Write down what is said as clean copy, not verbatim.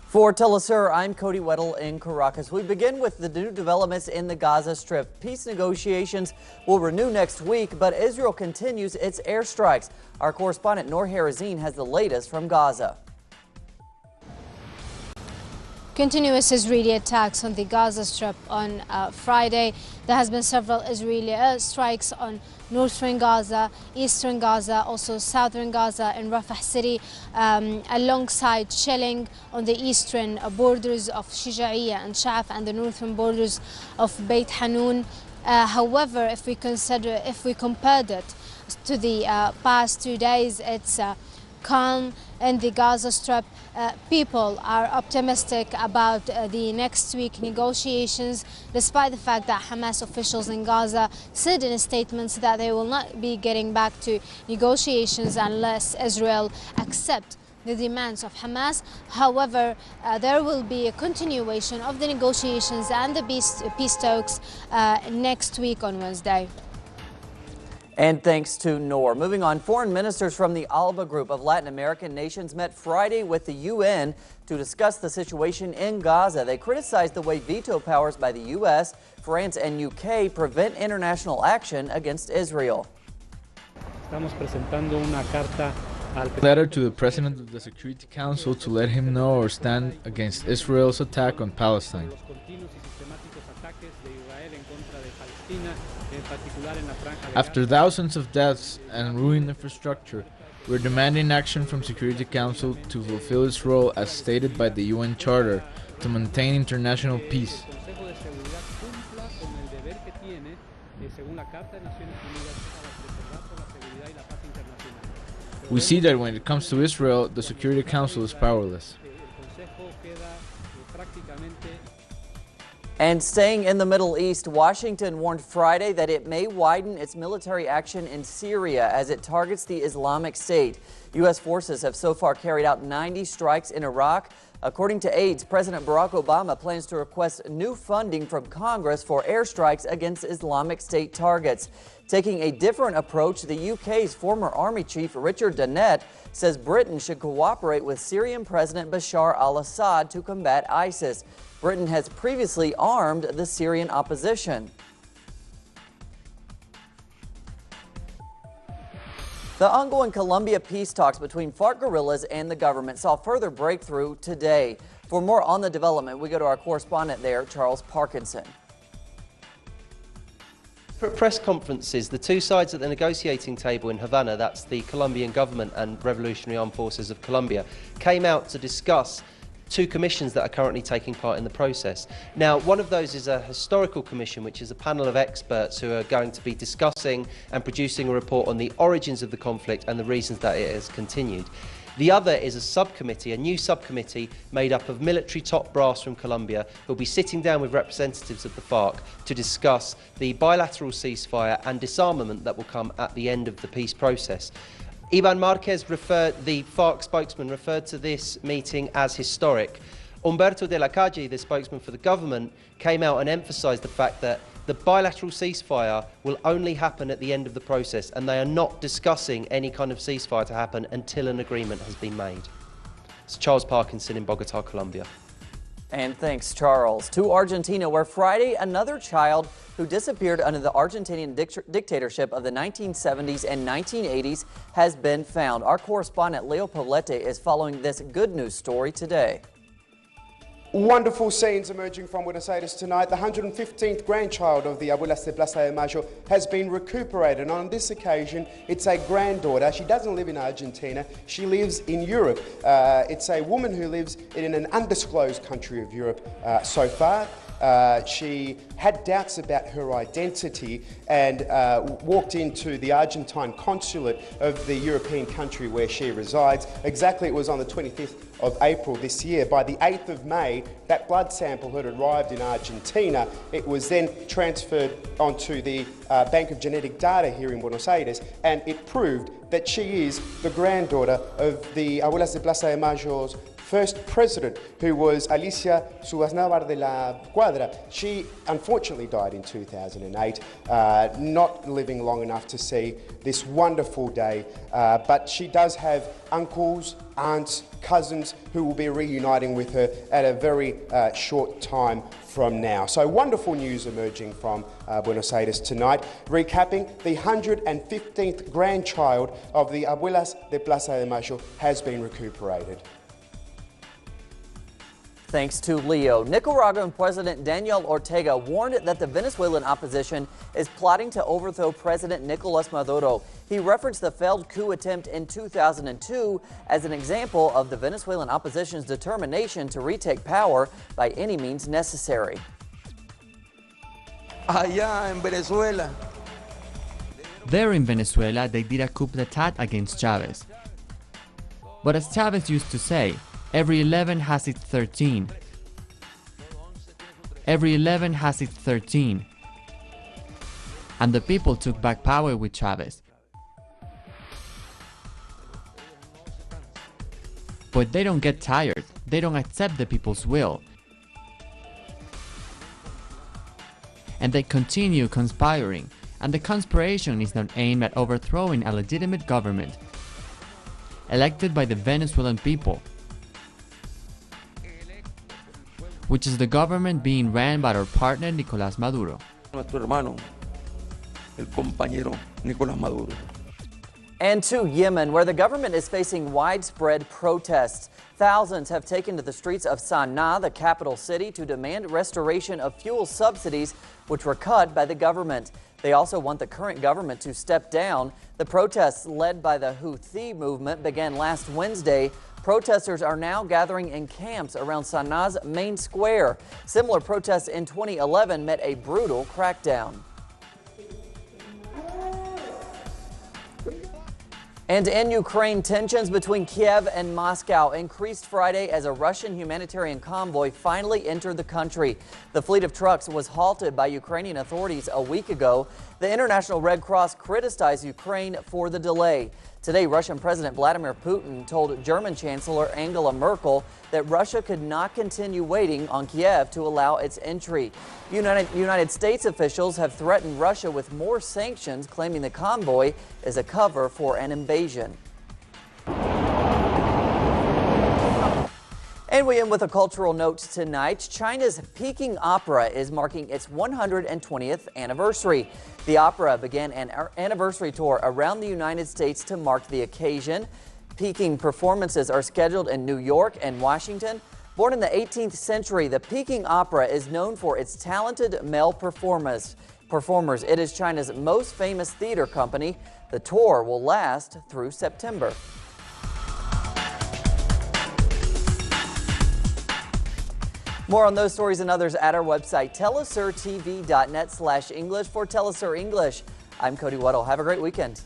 For Telesur, I'm Cody Weddle in Caracas. We begin with the new developments in the Gaza Strip. Peace negotiations will renew next week, but Israel continues its airstrikes. Our correspondent Noor Harazin has the latest from Gaza. Continuous Israeli attacks on the Gaza Strip on Friday. There has been several Israeli strikes on northern Gaza, eastern Gaza, also southern Gaza and Rafah city, alongside shelling on the eastern borders of Shija'iyya and Sha'af and the northern borders of Beit Hanun. However, if we compare that to the past 2 days, it's calm in the Gaza Strip. People are optimistic about the next week negotiations, despite the fact that Hamas officials in Gaza said in statements that they will not be getting back to negotiations unless Israel accepts the demands of Hamas. However, there will be a continuation of the negotiations and the peace talks next week on Wednesday. And thanks to Noor. Moving on, foreign ministers from the ALBA group of Latin American nations met Friday with the UN to discuss the situation in Gaza. They criticized the way veto powers by the U.S., France and UK prevent international action against Israel. Letter to the President of the Security Council to let him know or stand against Israel's attack on Palestine. After thousands of deaths and ruined infrastructure, we're demanding action from Security Council to fulfill its role as stated by the UN Charter to maintain international peace. We see that when it comes to Israel, the Security Council is powerless. And staying in the Middle East, Washington warned Friday that it may widen its military action in Syria as it targets the Islamic State. U.S. forces have so far carried out 90 strikes in Iraq. According to aides, President Barack Obama plans to request new funding from Congress for airstrikes against Islamic State targets. Taking a different approach, the UK's former army chief Richard Dennett says Britain should cooperate with Syrian President Bashar al-Assad to combat ISIS. Britain has previously armed the Syrian opposition. The ongoing Colombia peace talks between FARC guerrillas and the government saw further breakthrough today. For more on the development, we go to our correspondent there, Charles Parkinson. For press conferences, the two sides at the negotiating table in Havana, that's the Colombian government and Revolutionary Armed Forces of Colombia, came out to discuss two commissions that are currently taking part in the process. Now, one of those is a historical commission, which is a panel of experts who are going to be discussing and producing a report on the origins of the conflict and the reasons that it has continued. The other is a subcommittee, a new subcommittee made up of military top brass from Colombia, who will be sitting down with representatives of the FARC to discuss the bilateral ceasefire and disarmament that will come at the end of the peace process. Ivan Marquez, the FARC spokesman, referred to this meeting as historic. Humberto de la Calle, the spokesman for the government, came out and emphasised the fact that the bilateral ceasefire will only happen at the end of the process, and they are not discussing any kind of ceasefire to happen until an agreement has been made. It's Charles Parkinson in Bogota, Colombia. And thanks, Charles. To Argentina, where Friday another child who disappeared under the Argentinian dictatorship of the 1970s and 1980s has been found. Our correspondent Leo Poblete is following this good news story today. Wonderful scenes emerging from Buenos Aires tonight. The 115th grandchild of the Abuelas de Plaza de Mayo has been recuperated. On this occasion, it's a granddaughter. She doesn't live in Argentina. She lives in Europe. It's a woman who lives in an undisclosed country of Europe so far. She had doubts about her identity and walked into the Argentine consulate of the European country where she resides. Exactly, it was on the 25th of April this year. By the 8th of May, that blood sample had arrived in Argentina. It was then transferred onto the Bank of Genetic Data here in Buenos Aires, and it proved that she is the granddaughter of the Abuelas de Plaza de Mayo's first president, who was Alicia Subasnávar de la Cuadra. She unfortunately died in 2008, not living long enough to see this wonderful day, but she does have uncles, aunts, cousins who will be reuniting with her at a very short time from now. So wonderful news emerging from Buenos Aires tonight, recapping the 115th grandchild of the Abuelas de Plaza de Mayo has been recuperated. Thanks to Leo. Nicaraguan President Daniel Ortega warned that the Venezuelan opposition is plotting to overthrow President Nicolas Maduro. He referenced the failed coup attempt in 2002 as an example of the Venezuelan opposition's determination to retake power by any means necessary. Allá en Venezuela. There in Venezuela, they did a coup d'etat against Chavez. But as Chavez used to say, every 11 has its 13. Every 11 has its 13. And the people took back power with Chavez. But they don't get tired. They don't accept the people's will. And they continue conspiring. And the conspiration is not aimed at overthrowing a legitimate government elected by the Venezuelan people, which is the government being ran by our partner Nicolás Maduro. Nuestro hermano, el compañero Nicolás Maduro. And to Yemen, where the government is facing widespread protests. Thousands have taken to the streets of Sana'a, the capital city, to demand restoration of fuel subsidies, which were cut by the government. They also want the current government to step down. The protests led by the Houthi movement began last Wednesday. Protesters are now gathering in camps around Sana'a's main square. Similar protests in 2011 met a brutal crackdown. And in Ukraine, tensions between Kiev and Moscow increased Friday as a Russian humanitarian convoy finally entered the country. The fleet of trucks was halted by Ukrainian authorities a week ago. The International Red Cross criticized Ukraine for the delay. Today, Russian President Vladimir Putin told German Chancellor Angela Merkel that Russia could not continue waiting on Kiev to allow its entry. United States officials have threatened Russia with more sanctions, claiming the convoy is a cover for an invasion. And we end with a cultural note tonight. China's Peking Opera is marking its 120th anniversary. The opera began an anniversary tour around the United States to mark the occasion. Peking performances are scheduled in New York and Washington. Born in the 18th century, the Peking Opera is known for its talented male performers. It is China's most famous theater company. The tour will last through September. More on those stories and others at our website, telesurtv.net/English. For Telesur English, I'm Cody Weddle. Have a great weekend.